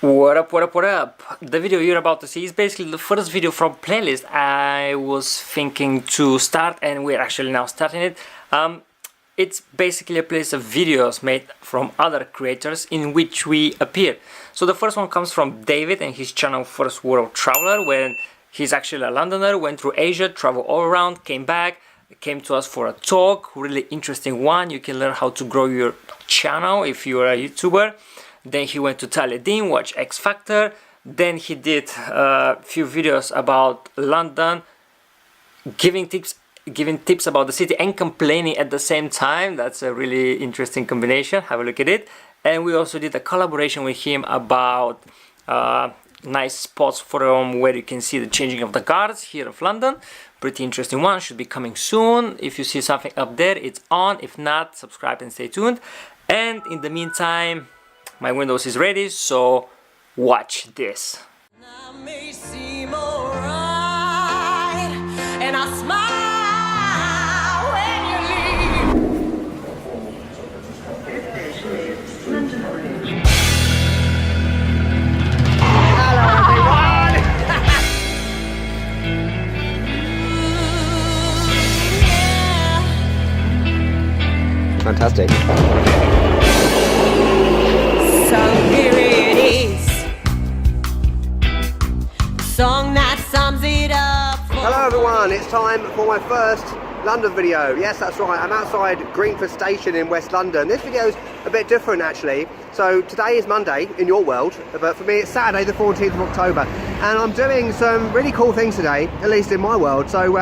What up, what up, what up? The video you're about to see is basically the first video from playlist I was thinking to start, and we're actually now starting it. It's basically a playlist of videos made from other creators in which we appear. So the first one comes from David and his channel First World Traveler, where he's actually a Londoner, went through Asia, traveled all around, came back, came to us for a talk, really interesting one. You can learn how to grow your channel if you are a YouTuber. Then he went to Talia, watched X Factor. Then he did a few videos about London, giving tips about the city and complaining at the same time. That's a really interesting combination. Have a look at it. And we also did a collaboration with him about nice spots from where you can see the changing of the guards here of London. Pretty interesting one, should be coming soon. If you see something up there, it's on. If not, subscribe and stay tuned. And in the meantime, my Windows is ready, so watch this. I may seem alright, and I smile when you leave. Hello everyone! Fantastic. So here it is, the song that sums it up. Hello everyone, it's time for my first London video. Yes, that's right, I'm outside Greenford Station in West London. This video's a bit different actually. So today is Monday in your world, but for me it's Saturday the 14th of October. And I'm doing some really cool things today, at least in my world. So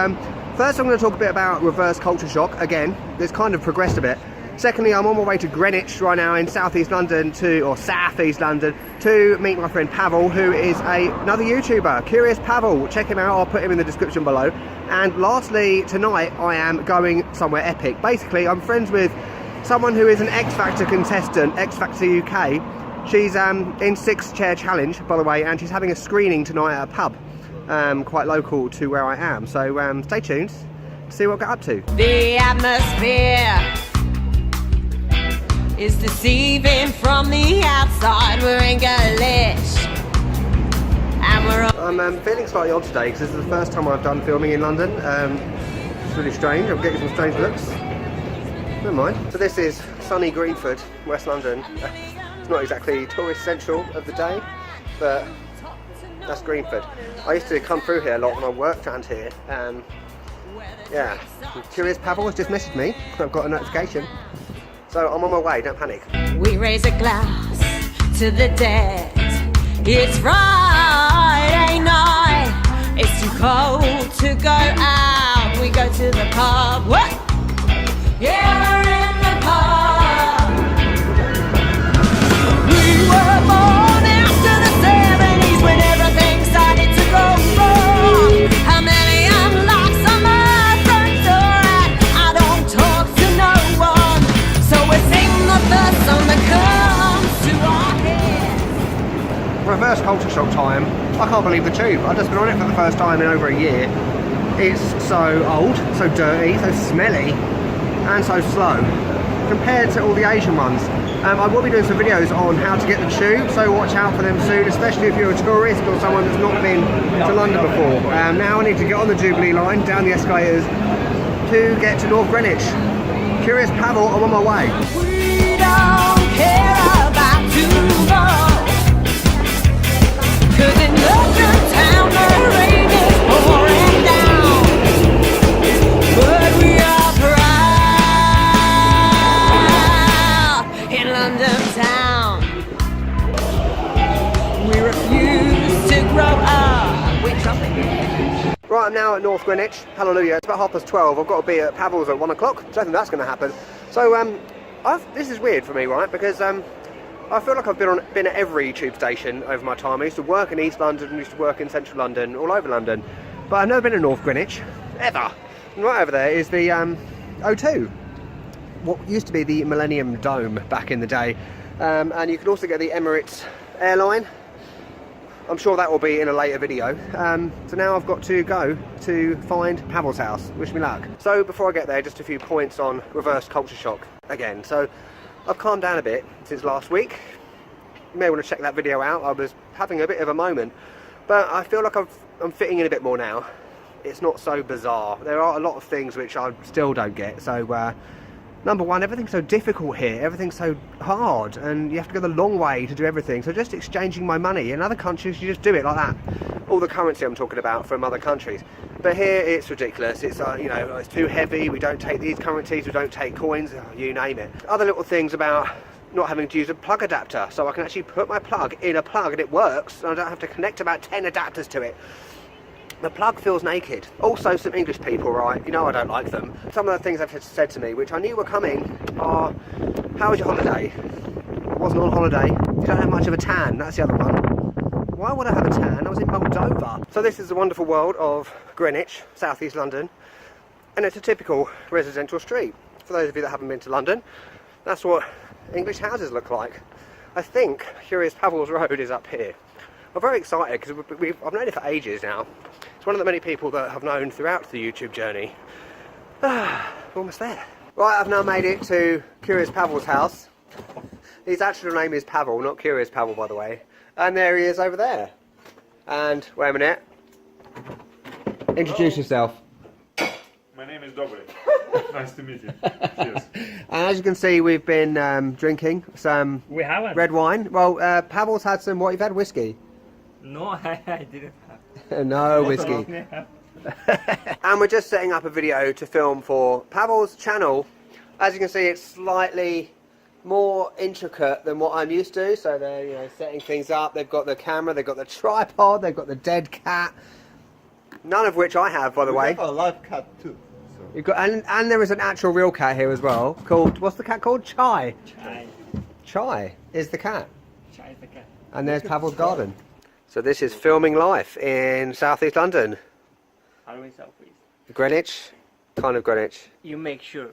first I'm going to talk a bit about reverse culture shock. Again, it's kind of progressed a bit. Secondly, I'm on my way to Greenwich right now in southeast London to meet my friend Pavel, who is another YouTuber, CuriousPavel. Check him out, I'll put him in the description below. And lastly, tonight I am going somewhere epic. Basically, I'm friends with someone who is an X Factor contestant, X Factor UK. She's in 6 chair challenge, by the way, and she's having a screening tonight at a pub, quite local to where I am. So stay tuned to see what I get up to. The atmosphere is deceiving from the outside. We're English, and we're I'm feeling slightly odd today because this is the first time I've done filming in London. It's really strange. I'm getting some strange looks. Never mind. So this is sunny Greenford, West London. It's not exactly tourist central of the day, but that's Greenford. I used to come through here a lot when I worked around here. Yeah, CuriousPavel has just messaged me. I've got a notification. So I'm on my way, don't panic. we raise a glass to the dead. It's Friday night, it's too cold to go out. We go to the pub. What? Yeah, we're in the pub. We were born after the 70s when everything started to go wrong. How many unlocks on my front door? I don't talk to no one. So we sing the first song that comes to our heads. Reverse culture shock time. I can't believe the tube. I've just been on it for the first time in over a year. It's so old, so dirty, so smelly, and so slow compared to all the Asian ones. I will be doing some videos on how to get the tube, so watch out for them soon, especially if you're a tourist or someone that's not been to London before. Now I need to get on the Jubilee line, down the escalators, to get to North Greenwich. CuriousPavel, I'm on my way. We don't care about tomorrow, 'cause in London town the rain is pouring down. But we are proud in London town. We refuse to grow up with trumpet. Right, I'm now at North Greenwich. Hallelujah. It's about 12:30. I've got to be at Pavel's at 1 o'clock. I don't think that's going to happen. So this is weird for me, right? Because I feel like I've been at every tube station over my time. I used to work in East London and used to work in Central London, all over London. But I've never been to North Greenwich, ever. And right over there is the O2. What used to be the Millennium Dome back in the day. And you can also get the Emirates airline. I'm sure that will be in a later video. So now I've got to go to find Pavel's house. Wish me luck. So before I get there, just a few points on reverse culture shock again. So I've calmed down a bit since last week. You may want to check that video out. I was having a bit of a moment, but I feel like I'm fitting in a bit more now. It's not so bizarre. There are a lot of things which I still don't get. So number one, everything's so difficult here. Everything's so hard, and you have to go the long way to do everything. So just exchanging my money. In other countries, you just do it like that. All the currency I'm talking about from other countries. But here, it's ridiculous. It's you know, it's too heavy. We don't take these currencies. We don't take coins. You name it. Other little things about not having to use a plug adapter, so I can actually put my plug in a plug and it works, and I don't have to connect about 10 adapters to it. The plug feels naked. Also, some English people, right, you know I don't like them. Some of the things they've said to me, which I knew were coming, are, how was your holiday? I wasn't on holiday. You don't have much of a tan, that's the other one. Why would I have a tan? I was in Moldova. So this is the wonderful world of Greenwich, southeast London, and it's a typical residential street. For those of you that haven't been to London, that's what English houses look like. I think CuriousPavel's road is up here. I'm very excited because I've known it for ages now. It's one of the many people that I've known throughout the YouTube journey. Almost there. Right, I've now made it to CuriousPavel's house. His actual name is Pavel, not CuriousPavel, by the way. And there he is over there. And, wait a minute. Introduce yourself. My name is Dobry. Nice to meet you. Cheers. And as you can see, we've been drinking some We haven't. red wine. Well, Pavel's had some, what, you've had whiskey? No, I didn't have. No whiskey. And we're just setting up a video to film for Pavel's channel. As you can see, it's slightly more intricate than what I'm used to. So they're, you know, setting things up. They've got the camera, they've got the tripod, they've got the dead cat. None of which I have, by the way. We have a live cat too. So. You've got, and there is an actual real cat here as well. Called, what's the cat called? Chai. Chai. Chai is the cat. Chai is the cat. And there's Pavel's garden. So this is filming life in southeast London. Always southeast. Greenwich, kind of Greenwich. You make sure.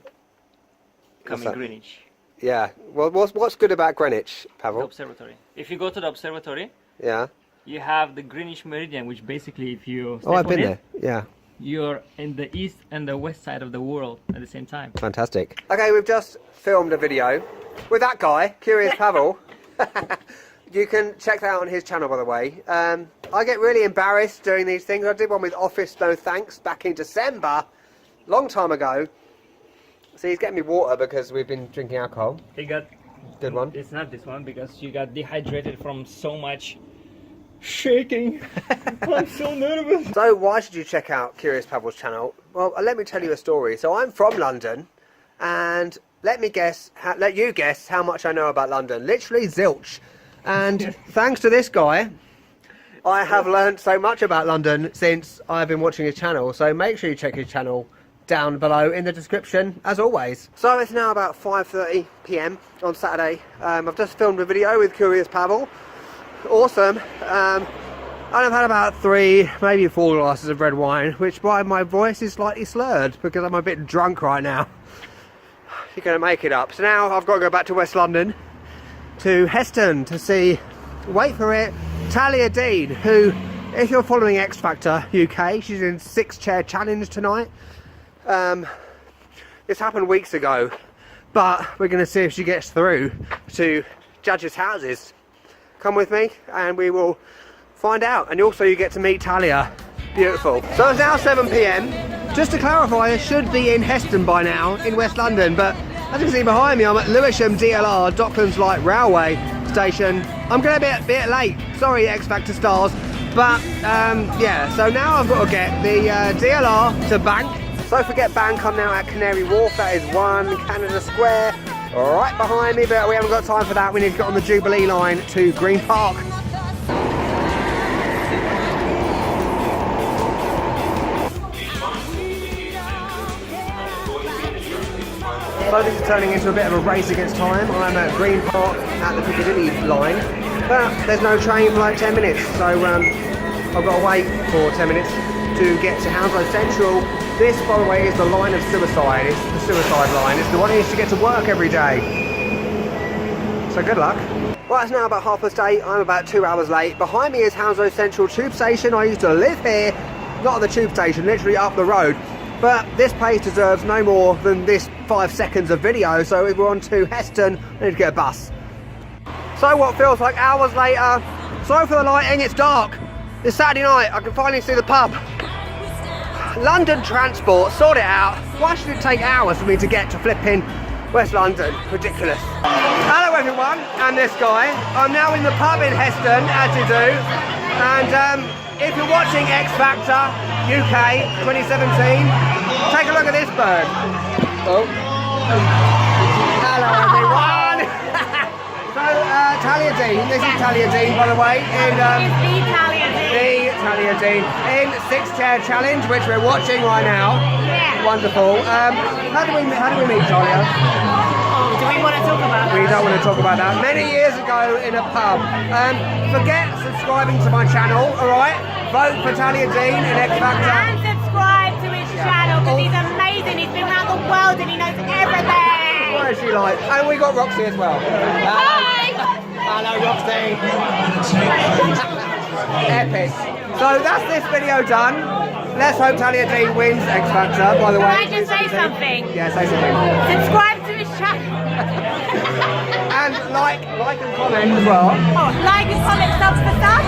Come What's in that? Greenwich. Yeah. Well, what's good about Greenwich, The Pavel? observatory. If you go to the observatory, Yeah. you have the Greenwich Meridian, which basically, if you step Oh, I've on been it, there. Yeah. you're in the east and the west side of the world at the same time. Fantastic. Okay, we've just filmed a video with that guy, CuriousPavel. You can check that out on his channel, by the way. I get really embarrassed doing these things. I did one with Office No Thanks back in December, long time ago. So he's getting me water because we've been drinking alcohol. He got. Good one. It's not this one because you got dehydrated from so much shaking. I'm so nervous. So why should you check out CuriousPavel's channel? Well, let me tell you a story. So I'm from London, and let you guess how much I know about London. Literally zilch. And thanks to this guy, I have learned so much about London since I've been watching his channel. So make sure you check his channel down below in the description, as always. So it's now about 5:30 PM on Saturday. I've just filmed a video with CuriousPavel. Awesome. And I've had about 3, maybe 4 glasses of red wine, which why my voice is slightly slurred because I'm a bit drunk right now. You're going to make it up. So now I've got to go back to West London, to Heston, to see, wait for it, Talia Dean, who, if you're following X Factor UK, she's in 6-chair challenge tonight. This happened weeks ago, but we're going to see if she gets through to judges' houses. Come with me and we will find out. And also you get to meet Talia. Beautiful. So it's now 7 PM. Just to clarify, I should be in Heston by now, in West London, but as you can see behind me, I'm at Lewisham DLR, Docklands Light Railway Station. I'm going to be a bit late. Sorry, X Factor stars. But, yeah, so now I've got to get the DLR to Bank. So forget Bank, I'm now at Canary Wharf. That is 1 Canada Square, right behind me, but we haven't got time for that. We need to get on the Jubilee line to Green Park. So this is turning into a bit of a race against time. I'm at Green Park at the Piccadilly line, but there's no train for like 10 minutes, so I've got to wait for 10 minutes to get to Hounslow Central. This, by the way, is the line of suicide. It's the suicide line. It's the one you used to get to work every day. So good luck. Well, it's now about 8:30. I'm about 2 hours late. Behind me is Hounslow Central Tube Station. I used to live here, not at the tube station, literally up the road. But this place deserves no more than this 5 seconds of video, so we're on to Heston. I need to get a bus. So what feels like hours later. Sorry for the lighting, it's dark. It's Saturday night, I can finally see the pub. London transport, sort it out. Why should it take hours for me to get to flipping West London? Ridiculous. Hello everyone, and this guy. I'm now in the pub in Heston, as you do. And if you're watching X Factor UK 2017, take a look at this bird. Oh. Hello everyone. So Talia Dean, this is Talia Dean by the way, in the Talia Dean in 6-chair challenge, which we're watching right now. Yeah. Wonderful. How do we meet, Talia? Do we want to talk about that? We don't want to talk about that. Many years ago in a pub. Forget subscribing to my channel, alright? Vote for Talia Dean in X Factor. And subscribe to his channel because he's amazing. He's been around the world and he knows everything. What is she like? And we got Roxy as well. Hi! Hello Roxy. Epic. So that's this video done. Let's hope Talia Dean wins X Factor, by the way. Can I just say something? Yeah, say something. Subscribe to his channel. And like and comment as well. Oh, like and comment, subs for stuff.